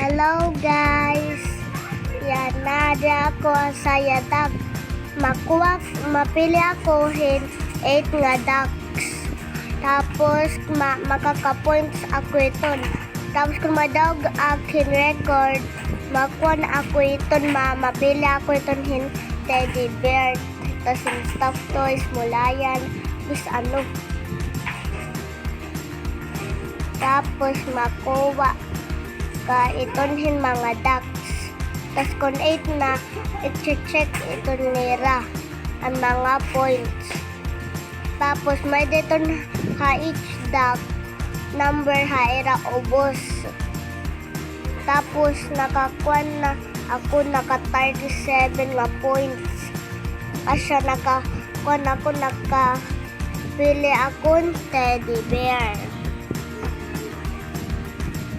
Hello guys! Yan na ako sa yadak. Mapili ako 8 nga ducks. Tapos makaka-points ako ito. Tapos kung madawag akin record, makuha na ako ito, mapili ako ito teddy bear. Tapos yung stuffed toys, mulayan, bis ano. Tapos makuha ka itonhin mga ducks. Tapos kung 8 na, i-check ito nira ang mga points. Tapos may dito ha each duck number haira ubos. Tapos nakakuha na ako naka 37 nga points. Kasi nakapili akong teddy bear.